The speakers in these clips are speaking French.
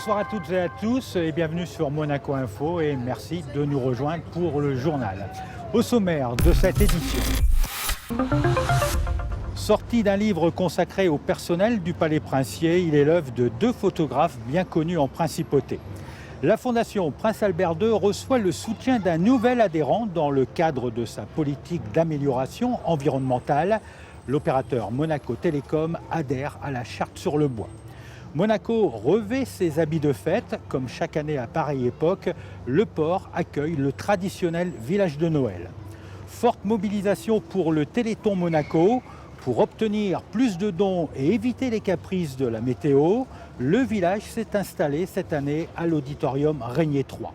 Bonsoir à toutes et à tous et bienvenue sur Monaco Info et merci de nous rejoindre pour le journal. Au sommaire de cette édition. Sorti d'un livre consacré au personnel du Palais Princier, il est l'œuvre de deux photographes bien connus en principauté. La Fondation Prince Albert II reçoit le soutien d'un nouvel adhérent dans le cadre de sa politique d'amélioration environnementale. L'opérateur Monaco Télécom adhère à la charte sur le bois. Monaco revêt ses habits de fête. Comme chaque année à pareille époque, le port accueille le traditionnel village de Noël. Forte mobilisation pour le Téléthon Monaco. Pour obtenir plus de dons et éviter les caprices de la météo, le village s'est installé cette année à l'auditorium Régnier 3.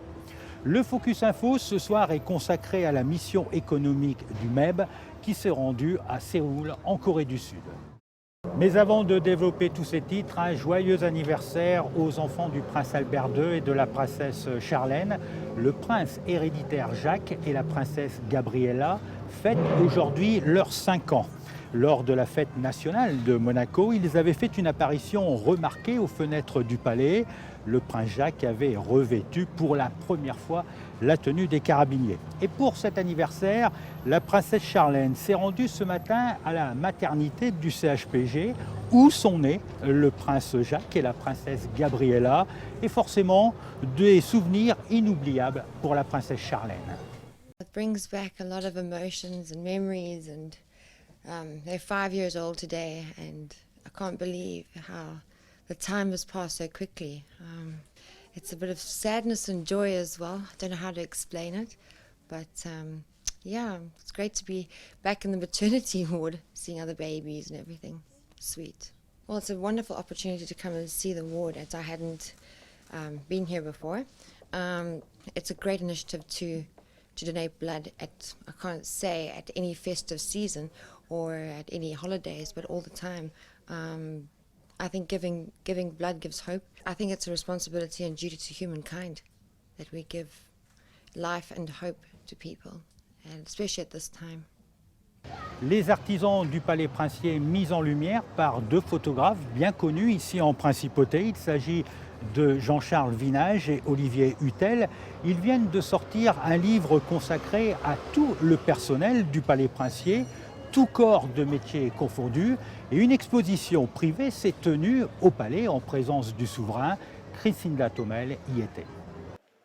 Le Focus Info ce soir est consacré à la mission économique du MEB qui s'est rendue à Séoul en Corée du Sud. Mais avant de développer tous ces titres, un joyeux anniversaire aux enfants du prince Albert II et de la princesse Charlène. Le prince héréditaire Jacques et la princesse Gabriella fêtent aujourd'hui leurs 5 ans. Lors de la fête nationale de Monaco, ils avaient fait une apparition remarquée aux fenêtres du palais. Le prince Jacques avait revêtu pour la première fois la tenue des carabiniers. Et pour cet anniversaire, la princesse Charlène s'est rendue ce matin à la maternité du CHPG où sont nés le prince Jacques et la princesse Gabriella. Et forcément, des souvenirs inoubliables pour la princesse Charlène. It brings back a lot of emotions and memories they're 5 years old today, and I can't believe how the time has passed so quickly. It's a bit of sadness and joy as well. I don't know how to explain it, but yeah, it's great to be back in the maternity ward, seeing other babies and everything. Sweet. Well, it's a wonderful opportunity to come and see the ward, as I hadn't been here before. It's a great initiative to donate blood at, I can't say at any festive season or at any holidays, but all the time. I think giving blood gives hope. I think it's a responsibility and duty to humankind that we give life and hope to people, and especially at this time. Les artisans du Palais Princier mis en lumière par deux photographes bien connus ici en Principauté. Il s'agit de Jean-Charles Vinage et Olivier Hutel. Ils viennent de sortir un livre consacré à tout le personnel du Palais Princier, tout corps de métier confondus, et une exposition privée s'est tenue au Palais en présence du souverain. Christine Thomel y était.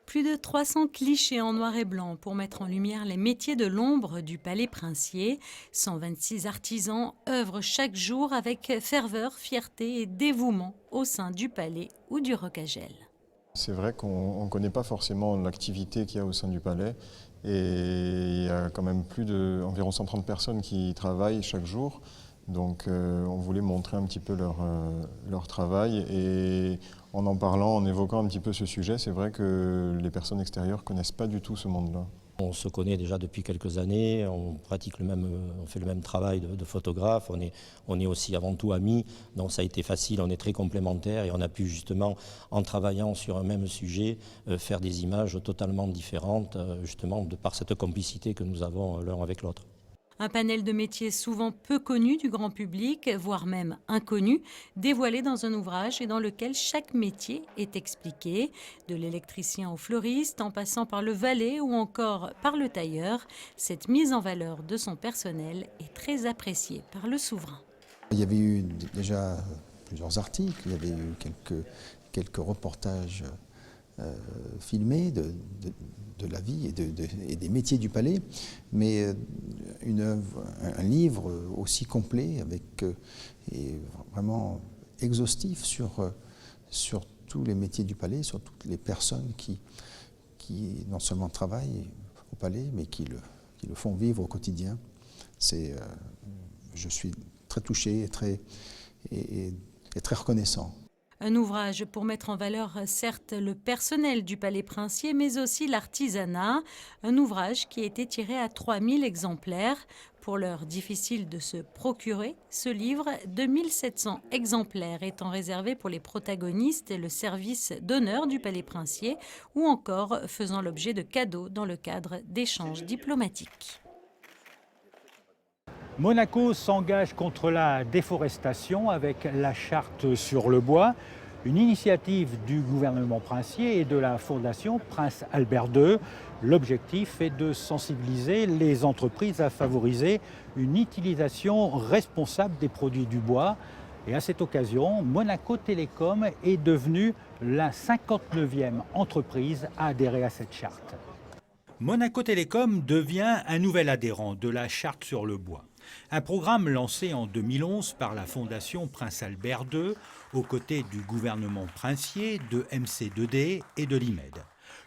Plus de 300 clichés en noir et blanc pour mettre en lumière les métiers de l'ombre du Palais Princier. 126 artisans œuvrent chaque jour avec ferveur, fierté et dévouement au sein du palais ou du Rocagel. C'est vrai qu'on ne connaît pas forcément l'activité qu'il y a au sein du palais, et il y a quand même environ 130 personnes qui travaillent chaque jour. Donc on voulait montrer un petit peu leur travail, et en parlant, en évoquant un petit peu ce sujet, c'est vrai que les personnes extérieures ne connaissent pas du tout ce monde-là. On se connaît déjà depuis quelques années, on fait le même travail de photographe, on est aussi avant tout amis, donc ça a été facile, on est très complémentaires et on a pu justement, en travaillant sur un même sujet, faire des images totalement différentes, justement de par cette complicité que nous avons l'un avec l'autre. Un panel de métiers souvent peu connus du grand public, voire même inconnus, dévoilés dans un ouvrage et dans lequel chaque métier est expliqué, de l'électricien au fleuriste, en passant par le valet ou encore par le tailleur. Cette mise en valeur de son personnel est très appréciée par le souverain. Il y avait eu déjà plusieurs articles, il y avait eu quelques reportages filmés de la vie et des métiers du palais, mais un livre aussi complet, et vraiment exhaustif sur tous les métiers du palais, sur toutes les personnes qui non seulement travaillent au palais, mais qui le font vivre au quotidien. Je suis très touché et très reconnaissant. Un ouvrage pour mettre en valeur certes le personnel du Palais Princier, mais aussi l'artisanat. Un ouvrage qui a été tiré à 3000 exemplaires. Pour l'heure, difficile de se procurer ce livre. 2700 exemplaires étant réservés pour les protagonistes et le service d'honneur du Palais Princier, ou encore faisant l'objet de cadeaux dans le cadre d'échanges diplomatiques. Monaco s'engage contre la déforestation avec la charte sur le bois. Une initiative du gouvernement princier et de la Fondation Prince Albert II. L'objectif est de sensibiliser les entreprises à favoriser une utilisation responsable des produits du bois. Et à cette occasion, Monaco Télécom est devenue la 59e entreprise à adhérer à cette charte. Monaco Télécom devient un nouvel adhérent de la charte sur le bois. Un programme lancé en 2011 par la Fondation Prince Albert II, aux côtés du gouvernement princier, de MC2D et de l'IMED.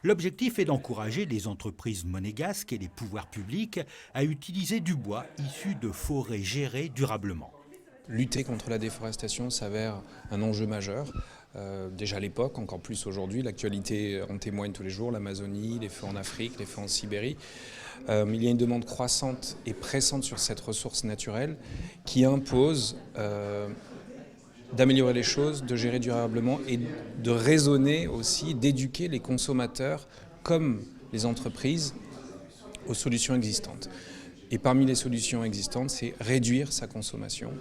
L'objectif est d'encourager les entreprises monégasques et les pouvoirs publics à utiliser du bois issu de forêts gérées durablement. Lutter contre la déforestation s'avère un enjeu majeur. Déjà à l'époque, encore plus aujourd'hui, l'actualité en témoigne tous les jours, l'Amazonie, les feux en Afrique, les feux en Sibérie. Il y a une demande croissante et pressante sur cette ressource naturelle qui impose d'améliorer les choses, de gérer durablement et de raisonner aussi, d'éduquer les consommateurs comme les entreprises aux solutions existantes. Et parmi les solutions existantes, c'est réduire sa consommation,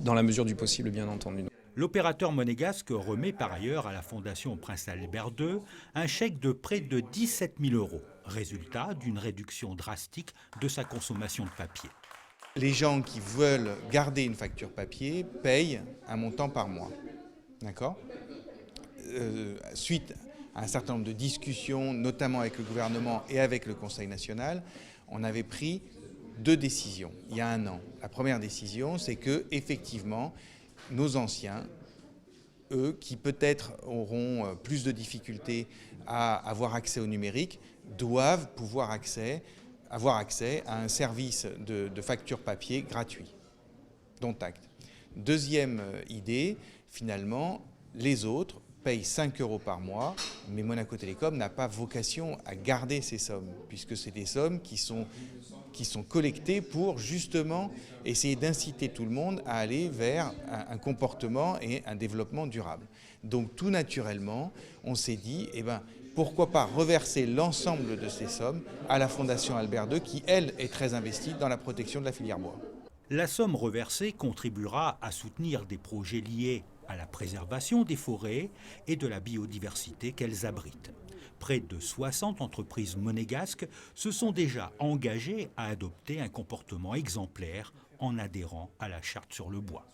dans la mesure du possible, bien entendu. L'opérateur monégasque remet par ailleurs à la Fondation Prince Albert II un chèque de près de 17 000 €, résultat d'une réduction drastique de sa consommation de papier. Les gens qui veulent garder une facture papier payent un montant par mois. D'accord ? Suite à un certain nombre de discussions, notamment avec le gouvernement et avec le Conseil national, on avait pris 2 décisions il y a 1 an. La première décision, c'est que effectivement, nos anciens, eux, qui peut-être auront plus de difficultés à avoir accès au numérique, doivent pouvoir avoir accès à un service de facture papier gratuit, dont acte. Deuxième idée, finalement, les autres payent 5 € par mois, mais Monaco Télécom n'a pas vocation à garder ces sommes, puisque c'est des sommes qui sont collectées pour justement essayer d'inciter tout le monde à aller vers un comportement et un développement durable. Donc tout naturellement, on s'est dit, pourquoi pas reverser l'ensemble de ces sommes à la Fondation Albert II, qui, elle, est très investie dans la protection de la filière bois. La somme reversée contribuera à soutenir des projets liés à la préservation des forêts et de la biodiversité qu'elles abritent. Près de 60 entreprises monégasques se sont déjà engagées à adopter un comportement exemplaire en adhérant à la charte sur le bois.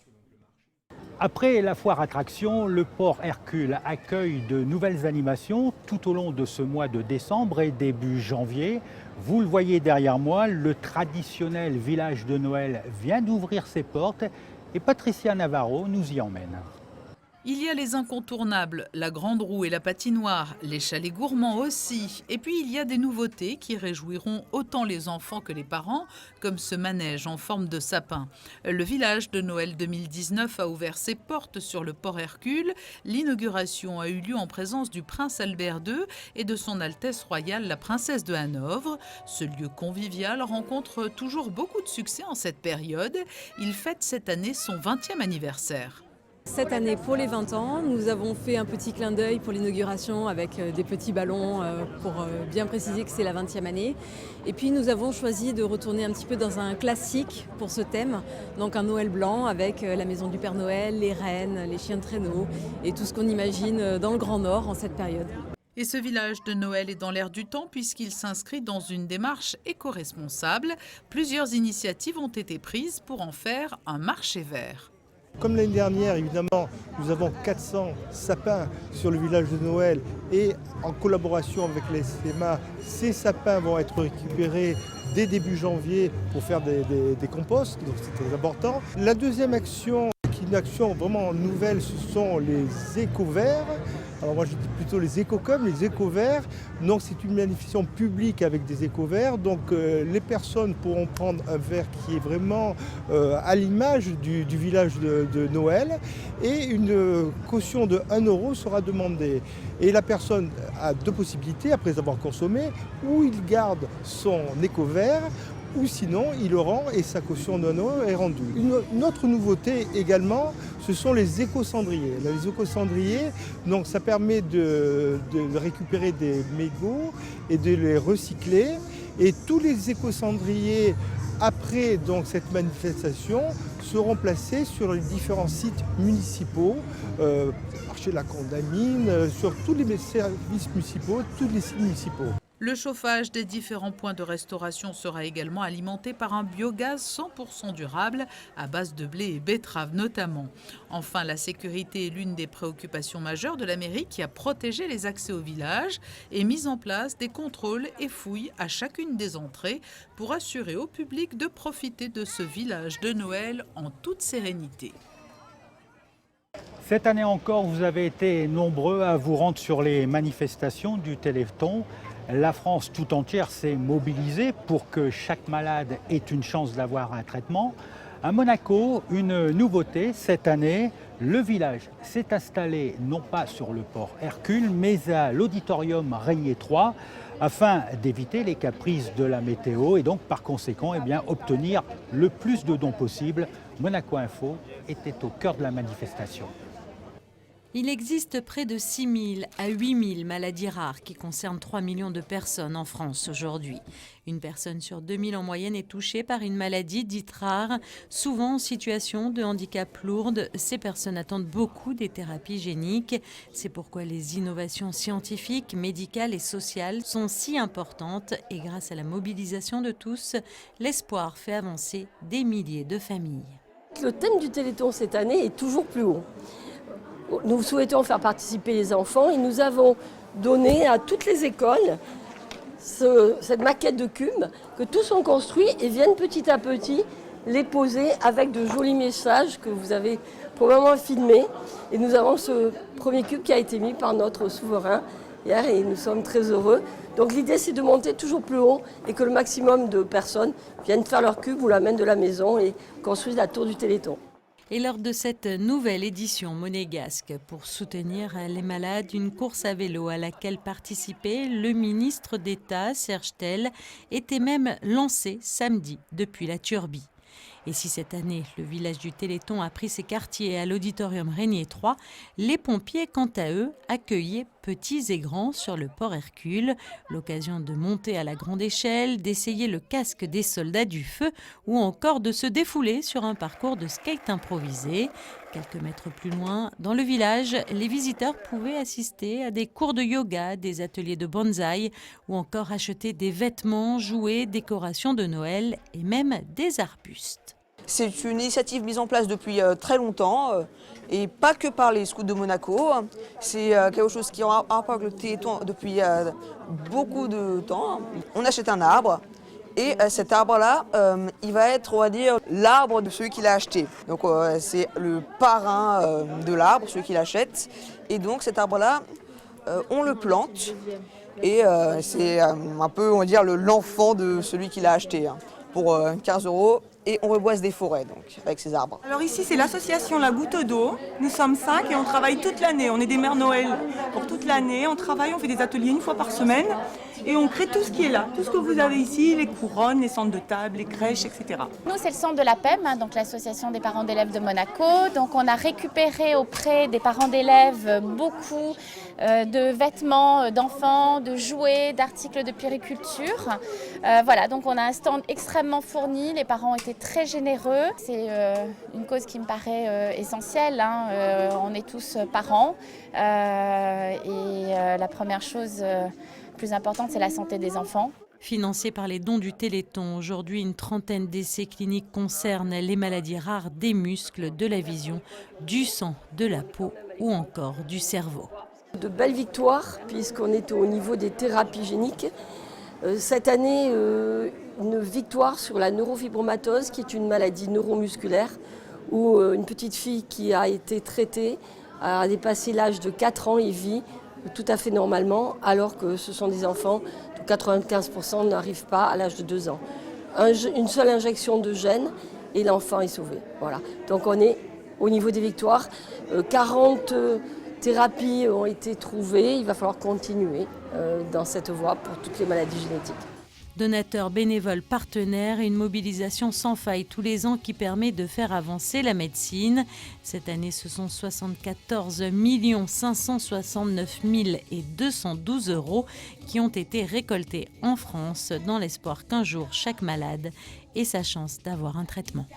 Après la foire attraction, le port Hercule accueille de nouvelles animations tout au long de ce mois de décembre et début janvier. Vous le voyez derrière moi, le traditionnel village de Noël vient d'ouvrir ses portes et Patricia Navarro nous y emmène. Il y a les incontournables, la grande roue et la patinoire, les chalets gourmands aussi. Et puis il y a des nouveautés qui réjouiront autant les enfants que les parents, comme ce manège en forme de sapin. Le village de Noël 2019 a ouvert ses portes sur le port Hercule. L'inauguration a eu lieu en présence du prince Albert II et de son Altesse royale la princesse de Hanovre. Ce lieu convivial rencontre toujours beaucoup de succès en cette période. Il fête cette année son 20e anniversaire. Cette année, pour les 20 ans, nous avons fait un petit clin d'œil pour l'inauguration avec des petits ballons pour bien préciser que c'est la 20e année. Et puis nous avons choisi de retourner un petit peu dans un classique pour ce thème, donc un Noël blanc avec la maison du Père Noël, les rennes, les chiens de traîneau et tout ce qu'on imagine dans le Grand Nord en cette période. Et ce village de Noël est dans l'air du temps puisqu'il s'inscrit dans une démarche éco-responsable. Plusieurs initiatives ont été prises pour en faire un marché vert. Comme l'année dernière, évidemment, nous avons 400 sapins sur le village de Noël et en collaboration avec les SEMA, ces sapins vont être récupérés dès début janvier pour faire des composts, donc c'est très important. La deuxième action, qui est une action vraiment nouvelle, ce sont les éco-verts. Alors moi je dis plutôt les éco-com, les éco-verts. Donc c'est une manifestation publique avec des éco-verts. Donc les personnes pourront prendre un verre qui est vraiment à l'image du village de Noël. Et une caution de 1 € sera demandée. Et la personne a 2 possibilités après avoir consommé. Ou il garde son éco-vert, ou sinon il le rend et sa caution de 1 € est rendue. Une autre nouveauté également, ce sont les éco-cendriers. Les éco-cendriers, donc ça permet de récupérer des mégots et de les recycler. Et tous les éco-cendriers après donc, cette manifestation, seront placés sur les différents sites municipaux, marché de la Condamine, sur tous les services municipaux, tous les sites municipaux. Le chauffage des différents points de restauration sera également alimenté par un biogaz 100% durable à base de blé et betterave notamment. Enfin, la sécurité est l'une des préoccupations majeures de la mairie qui a protégé les accès au village et mis en place des contrôles et fouilles à chacune des entrées pour assurer au public de profiter de ce village de Noël en toute sérénité. Cette année encore, vous avez été nombreux à vous rendre sur les manifestations du Téléthon. La France tout entière s'est mobilisée pour que chaque malade ait une chance d'avoir un traitement. À Monaco, une nouveauté cette année, le village s'est installé non pas sur le port Hercule, mais à l'auditorium Régnier 3, afin d'éviter les caprices de la météo et donc par conséquent obtenir le plus de dons possible. Monaco Info était au cœur de la manifestation. Il existe près de 6 000 à 8 000 maladies rares qui concernent 3 millions de personnes en France aujourd'hui. Une personne sur 2 000 en moyenne est touchée par une maladie dite rare, souvent en situation de handicap lourde. Ces personnes attendent beaucoup des thérapies géniques. C'est pourquoi les innovations scientifiques, médicales et sociales sont si importantes. Et grâce à la mobilisation de tous, l'espoir fait avancer des milliers de familles. Le thème du Téléthon cette année est toujours plus haut. Nous souhaitons faire participer les enfants et nous avons donné à toutes les écoles cette maquette de cubes que tous ont construit et viennent petit à petit les poser avec de jolis messages que vous avez probablement filmés. Et nous avons ce premier cube qui a été mis par notre souverain hier et nous sommes très heureux. Donc l'idée c'est de monter toujours plus haut et que le maximum de personnes viennent faire leur cube ou l'amènent de la maison et construisent la tour du Téléthon. Et lors de cette nouvelle édition monégasque, pour soutenir les malades, une course à vélo à laquelle participait le ministre d'État, Serge Tel, était même lancée samedi depuis la Turbie. Et si cette année, le village du Téléthon a pris ses quartiers à l'auditorium Régnier 3, les pompiers, quant à eux, accueillaient petits et grands sur le port Hercule. L'occasion de monter à la grande échelle, d'essayer le casque des soldats du feu ou encore de se défouler sur un parcours de skate improvisé. Quelques mètres plus loin, dans le village, les visiteurs pouvaient assister à des cours de yoga, des ateliers de bonsaï ou encore acheter des vêtements, jouets, décorations de Noël et même des arbustes. C'est une initiative mise en place depuis très longtemps et pas que par les scouts de Monaco. C'est quelque chose qui est en rapport avec le Téléthon depuis beaucoup de temps. On achète un arbre et cet arbre-là, il va être, on va dire, l'arbre de celui qui l'a acheté. Donc c'est le parrain de l'arbre, celui qui l'achète. Et donc cet arbre-là, on le plante et c'est un peu, on va dire, l'enfant de celui qui l'a acheté pour 15 €. Et on reboise des forêts donc, avec ces arbres. Alors ici c'est l'association La Goutte d'eau. Nous sommes 5 et on travaille toute l'année. On est des mères Noël pour toute l'année. On travaille, on fait des ateliers une fois par semaine et on crée tout ce qui est là. Tout ce que vous avez ici, les couronnes, les centres de table, les crèches, etc. Nous c'est le centre de l'APEM, donc l'association des parents d'élèves de Monaco. Donc on a récupéré auprès des parents d'élèves beaucoup de vêtements d'enfants, de jouets, d'articles de puériculture. Voilà, donc on a un stand extrêmement fourni. Les parents ont été très généreux. C'est une cause qui me paraît essentielle. On est tous parents et la première chose plus importante, c'est la santé des enfants. Financé par les dons du Téléthon, aujourd'hui une trentaine d'essais cliniques concernent les maladies rares des muscles, de la vision, du sang, de la peau ou encore du cerveau. De belles victoires puisqu'on est au niveau des thérapies géniques. Cette année, une victoire sur la neurofibromatose, qui est une maladie neuromusculaire, où une petite fille qui a été traitée a dépassé l'âge de 4 ans et vit tout à fait normalement, alors que ce sont des enfants dont 95% n'arrivent pas à l'âge de 2 ans. Une seule injection de gène et l'enfant est sauvé. Voilà. Donc on est au niveau des victoires. 40 thérapies ont été trouvées. Il va falloir continuer dans cette voie pour toutes les maladies génétiques. Donateurs, bénévoles, partenaires et une mobilisation sans faille tous les ans qui permet de faire avancer la médecine. Cette année, ce sont 74 569 212 € qui ont été récoltés en France dans l'espoir qu'un jour chaque malade ait sa chance d'avoir un traitement.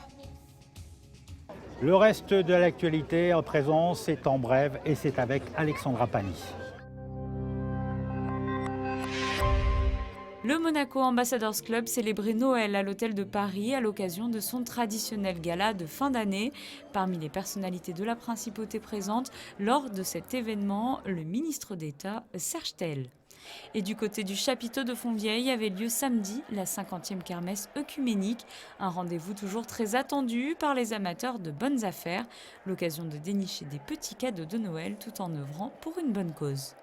Le reste de l'actualité en présent, c'est en bref et c'est avec Alexandra Pani. Le Monaco Ambassadors Club célébrait Noël à l'hôtel de Paris à l'occasion de son traditionnel gala de fin d'année. Parmi les personnalités de la principauté présentes lors de cet événement, le ministre d'État Serge Tel. Et du côté du chapiteau de Fontvieille avait lieu samedi la 50e kermesse œcuménique, un rendez-vous toujours très attendu par les amateurs de bonnes affaires, l'occasion de dénicher des petits cadeaux de Noël tout en œuvrant pour une bonne cause.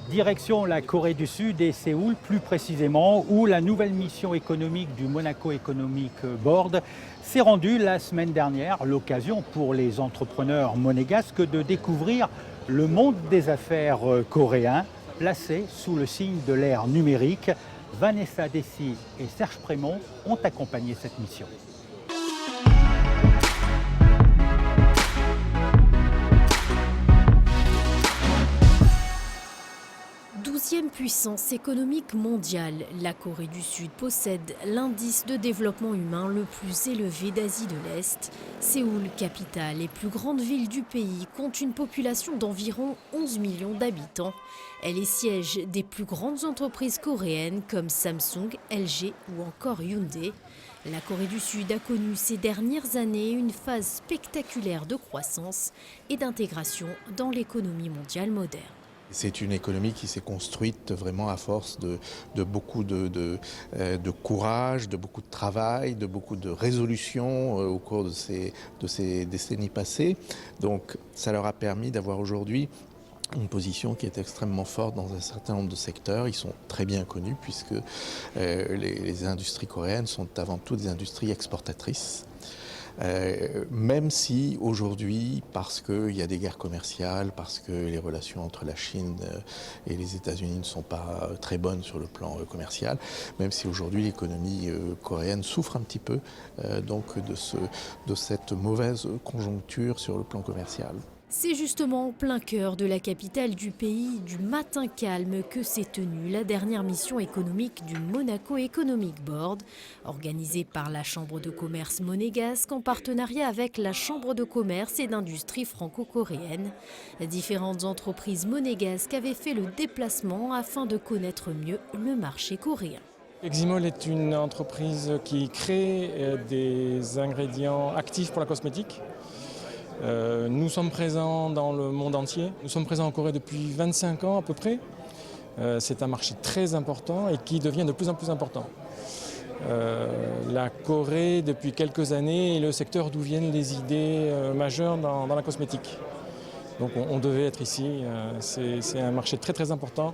Direction la Corée du Sud et Séoul plus précisément, où la nouvelle mission économique du Monaco Economic Board s'est rendue la semaine dernière, l'occasion pour les entrepreneurs monégasques de découvrir le monde des affaires coréen, placé sous le signe de l'ère numérique. Vanessa Dessy et Serge Prémont ont accompagné cette mission. Deuxième puissance économique mondiale, la Corée du Sud possède l'indice de développement humain le plus élevé d'Asie de l'Est. Séoul, capitale et plus grande ville du pays, compte une population d'environ 11 millions d'habitants. Elle est siège des plus grandes entreprises coréennes comme Samsung, LG ou encore Hyundai. La Corée du Sud a connu ces dernières années une phase spectaculaire de croissance et d'intégration dans l'économie mondiale moderne. C'est une économie qui s'est construite vraiment à force de beaucoup de courage, de beaucoup de travail, de beaucoup de résolution au cours de ces décennies passées. Donc ça leur a permis d'avoir aujourd'hui une position qui est extrêmement forte dans un certain nombre de secteurs. Ils sont très bien connus puisque les industries coréennes sont avant tout des industries exportatrices. Même si aujourd'hui, parce qu'il y a des guerres commerciales, parce que les relations entre la Chine et les États-Unis ne sont pas très bonnes sur le plan commercial, même si aujourd'hui l'économie coréenne souffre un petit peu donc de cette mauvaise conjoncture sur le plan commercial. C'est justement en plein cœur de la capitale du pays, du matin calme, que s'est tenue la dernière mission économique du Monaco Economic Board, organisée par la Chambre de commerce monégasque en partenariat avec la Chambre de commerce et d'industrie franco-coréenne. Différentes entreprises monégasques avaient fait le déplacement afin de connaître mieux le marché coréen. Eximol est une entreprise qui crée des ingrédients actifs pour la cosmétique. Nous sommes présents dans le monde entier. Nous sommes présents en Corée depuis 25 ans à peu près. C'est un marché très important et qui devient de plus en plus important. La Corée, depuis quelques années, est le secteur d'où viennent les idées majeures dans la cosmétique. Donc on devait être ici. C'est un marché très très important.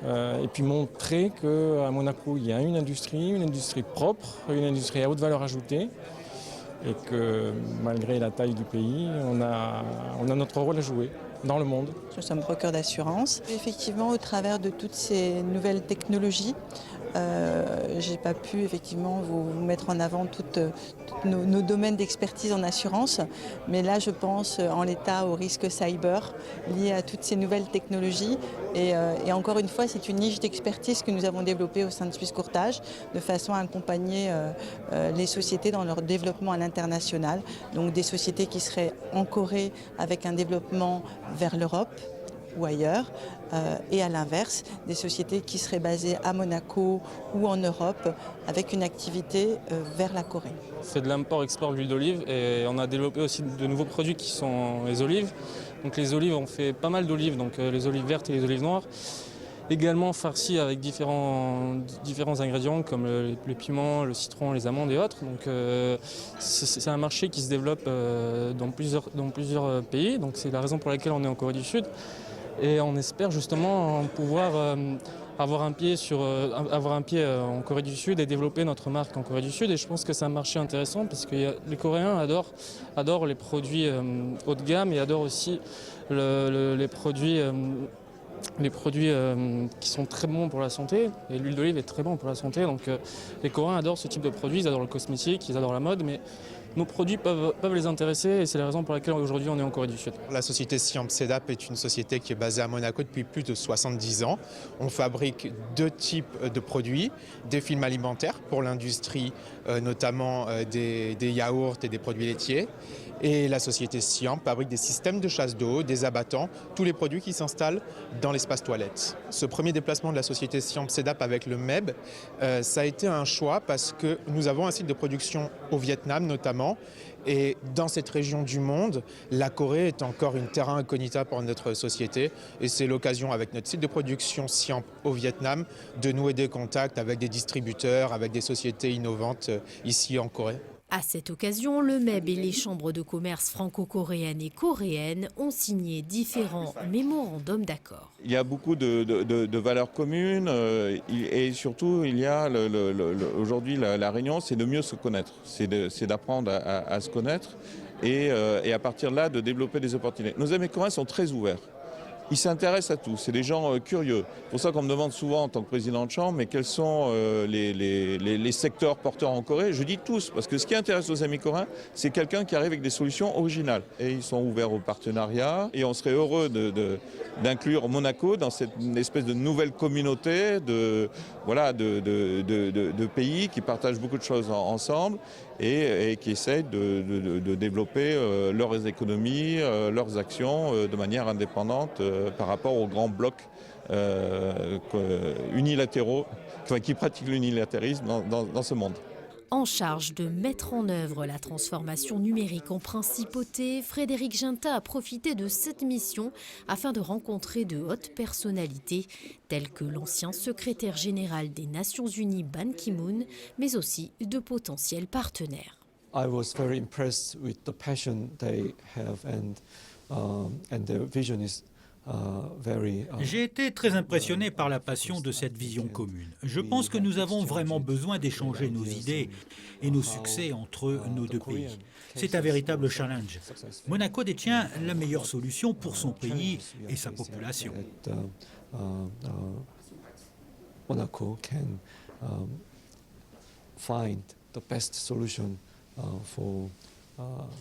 Et puis montrer qu'à Monaco, il y a une industrie propre, une industrie à haute valeur ajoutée. Et que malgré la taille du pays, on a notre rôle à jouer dans le monde. Nous sommes brokers d'assurance. Effectivement, au travers de toutes ces nouvelles technologies, je n'ai pas pu effectivement vous mettre en avant tous nos domaines d'expertise en assurance, mais là je pense en l'état au risque cyber lié à toutes ces nouvelles technologies et encore une fois c'est une niche d'expertise que nous avons développée au sein de Suisse Courtage de façon à accompagner les sociétés dans leur développement à l'international, donc des sociétés qui seraient en Corée avec un développement vers l'Europe ou ailleurs, et à l'inverse, des sociétés qui seraient basées à Monaco ou en Europe avec une activité vers la Corée. C'est de l'import-export d'huile d'olive et on a développé aussi de nouveaux produits qui sont les olives. Donc les olives, on fait pas mal d'olives, donc les olives vertes et les olives noires. Également farcies avec différents ingrédients comme le piment, le citron, les amandes et autres. Donc c'est un marché qui se développe dans plusieurs pays. Donc c'est la raison pour laquelle on est en Corée du Sud. Et on espère justement pouvoir avoir un pied en Corée du Sud et développer notre marque en Corée du Sud. Et je pense que c'est un marché intéressant parce que les Coréens adorent les produits haut de gamme et adorent aussi les produits les produits qui sont très bons pour la santé, et l'huile d'olive est très bon pour la santé, donc les Coréens adorent ce type de produits, ils adorent le cosmétique, ils adorent la mode, mais nos produits peuvent les intéresser et c'est la raison pour laquelle aujourd'hui on est en Corée du Sud. La société Siam Sedap est une société qui est basée à Monaco depuis plus de 70 ans. On fabrique 2 types de produits, des films alimentaires pour l'industrie, notamment des yaourts et des produits laitiers. Et la société Siam fabrique des systèmes de chasse d'eau, des abattants, tous les produits qui s'installent dans l'espace toilette. Ce premier déplacement de la société Siam Sedap avec le MEB, ça a été un choix parce que nous avons un site de production au Vietnam notamment. Et dans cette région du monde, la Corée est encore une terra incognita pour notre société. Et c'est l'occasion, avec notre site de production Siam au Vietnam, de nouer des contacts avec des distributeurs, avec des sociétés innovantes ici en Corée. À cette occasion, le MEB et les chambres de commerce franco-coréennes et coréennes ont signé différents mémorandums d'accord. Il y a beaucoup de valeurs communes et surtout, il y a aujourd'hui la réunion, c'est de mieux se connaître, c'est d'apprendre à se connaître et à partir de là, de développer des opportunités. Nos amis coréens sont très ouverts. Ils s'intéressent à tout, c'est des gens curieux. C'est pour ça qu'on me demande souvent en tant que président de chambre, mais quels sont les secteurs porteurs en Corée? Je dis tous, parce que ce qui intéresse nos amis coréens, c'est quelqu'un qui arrive avec des solutions originales. Et ils sont ouverts au partenariat, et on serait heureux d'inclure Monaco dans cette espèce de nouvelle communauté de pays qui partagent beaucoup de choses ensemble et qui essayent de développer leurs économies, leurs actions de manière indépendante par rapport aux grands blocs unilatéraux qui pratiquent l'unilatérisme dans ce monde. En charge de mettre en œuvre la transformation numérique en principauté, Frédéric Ginta a profité de cette mission afin de rencontrer de hautes personnalités telles que l'ancien secrétaire général des Nations Unies Ban Ki-moon, mais aussi de potentiels partenaires. I was very impressed with the passion they have and their vision is J'ai été très impressionné par la passion de cette vision commune. Je pense que nous avons vraiment besoin d'échanger nos idées et nos succès entre nos deux pays. C'est un véritable challenge. Monaco détient la meilleure solution pour son pays et sa population. Monaco can find the best solution for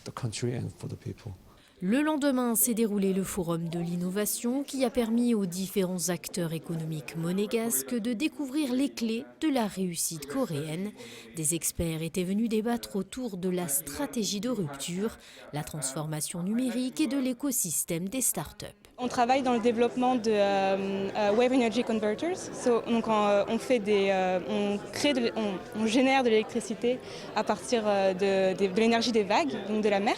the country and for the people. Le lendemain s'est déroulé le Forum de l'innovation qui a permis aux différents acteurs économiques monégasques de découvrir les clés de la réussite coréenne. Des experts étaient venus débattre autour de la stratégie de rupture, la transformation numérique et de l'écosystème des startups. On travaille dans le développement de Wave Energy Converters. Donc on génère de l'électricité à partir de l'énergie des vagues, donc de la mer.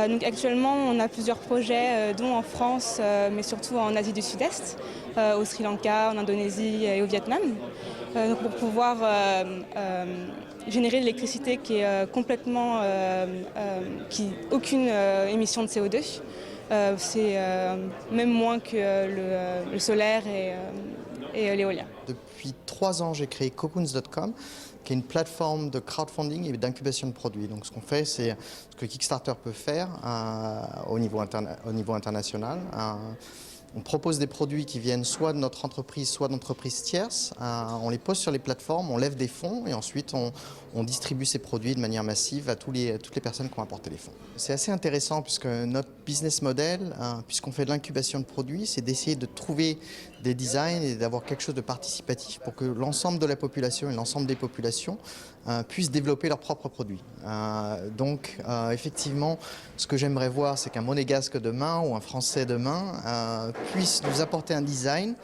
Donc actuellement, on a plusieurs projets, dont en France, mais surtout en Asie du Sud-Est, au Sri Lanka, en Indonésie et au Vietnam, donc pour pouvoir générer de l'électricité qui est complètement, aucune émission de CO2. C'est même moins que le solaire et l'éolien. Depuis 3 ans, j'ai créé Cocoons.com, qui est une plateforme de crowdfunding et d'incubation de produits. Donc ce qu'on fait, c'est ce que Kickstarter peut faire au niveau international. On propose des produits qui viennent soit de notre entreprise, soit d'entreprises tierces. On les pose sur les plateformes, on lève des fonds et ensuite on distribue ces produits de manière massive à toutes les personnes qui ont apporté les fonds. C'est assez intéressant puisque notre business model, puisqu'on fait de l'incubation de produits, c'est d'essayer de trouver des designs et d'avoir quelque chose de participatif pour que l'ensemble de la population et l'ensemble des populations puissent développer leurs propres produits. Donc effectivement, ce que j'aimerais voir, c'est qu'un Monégasque demain ou un Français demain puisse nous apporter un design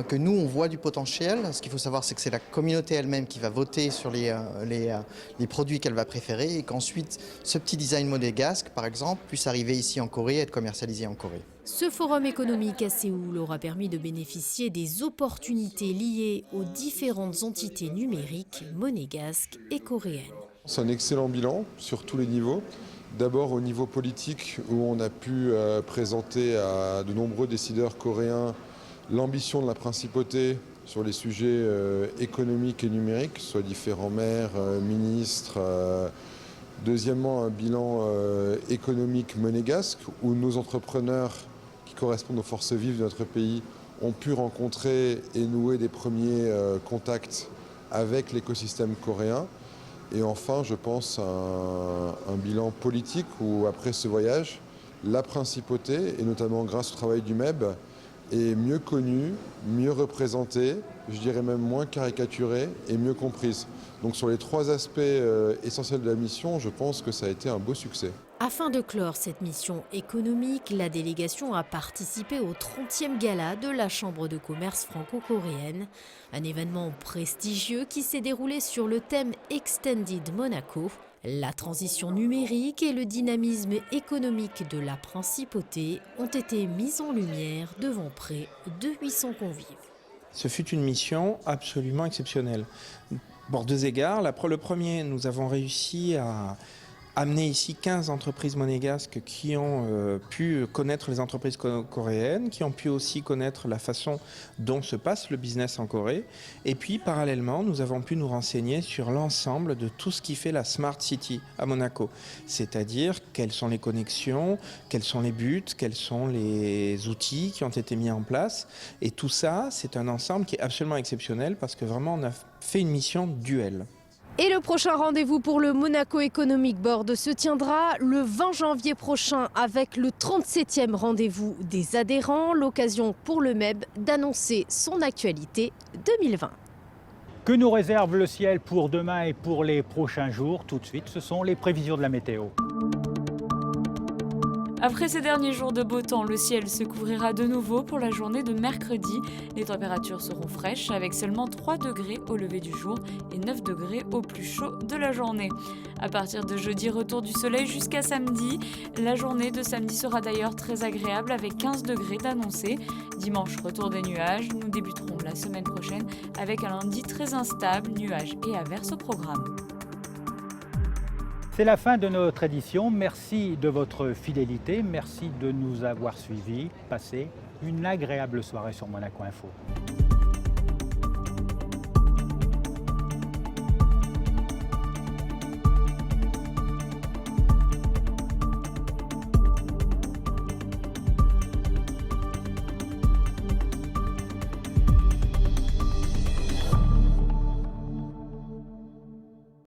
que nous, on voit du potentiel. Ce qu'il faut savoir, c'est que c'est la communauté elle-même qui va voter sur les produits qu'elle va préférer et qu'ensuite, ce petit design monégasque, par exemple, puisse arriver ici en Corée et être commercialisé en Corée. Ce forum économique à Séoul aura permis de bénéficier des opportunités liées aux différentes entités numériques monégasques et coréennes. C'est un excellent bilan sur tous les niveaux. D'abord au niveau politique, où on a pu présenter à de nombreux décideurs coréens l'ambition de la principauté sur les sujets économiques et numériques, soit différents maires, ministres. Deuxièmement, un bilan économique monégasque, où nos entrepreneurs qui correspondent aux forces vives de notre pays ont pu rencontrer et nouer des premiers contacts avec l'écosystème coréen. Et enfin, je pense à un bilan politique où, après ce voyage, la principauté, et notamment grâce au travail du MEB, est mieux connue, mieux représentée, je dirais même moins caricaturée et mieux comprise. Donc sur les 3 aspects essentiels de la mission, je pense que ça a été un beau succès. Afin de clore cette mission économique, la délégation a participé au 30e gala de la Chambre de commerce franco-coréenne, un événement prestigieux qui s'est déroulé sur le thème Extended Monaco. La transition numérique et le dynamisme économique de la principauté ont été mis en lumière devant près de 800 convives. Ce fut une mission absolument exceptionnelle. Pour 2 égards. Le premier, nous avons réussi à amener ici 15 entreprises monégasques qui ont pu connaître les entreprises coréennes, qui ont pu aussi connaître la façon dont se passe le business en Corée. Et puis, parallèlement, nous avons pu nous renseigner sur l'ensemble de tout ce qui fait la Smart City à Monaco. C'est-à-dire quelles sont les connexions, quels sont les buts, quels sont les outils qui ont été mis en place. Et tout ça, c'est un ensemble qui est absolument exceptionnel parce que vraiment, on a fait une mission duel. Et le prochain rendez-vous pour le Monaco Economic Board se tiendra le 20 janvier prochain avec le 37e rendez-vous des adhérents, l'occasion pour le MEB d'annoncer son actualité 2020. Que nous réserve le ciel pour demain et pour les prochains jours? Tout de suite, ce sont les prévisions de la météo. Après ces derniers jours de beau temps, le ciel se couvrira de nouveau pour la journée de mercredi. Les températures seront fraîches avec seulement 3 degrés au lever du jour et 9 degrés au plus chaud de la journée. À partir de jeudi, retour du soleil jusqu'à samedi. La journée de samedi sera d'ailleurs très agréable avec 15 degrés d'annoncés. Dimanche, retour des nuages. Nous débuterons la semaine prochaine avec un lundi très instable, nuages et averses au programme. C'est la fin de notre édition. Merci de votre fidélité. Merci de nous avoir suivis. Passez une agréable soirée sur Monaco Info.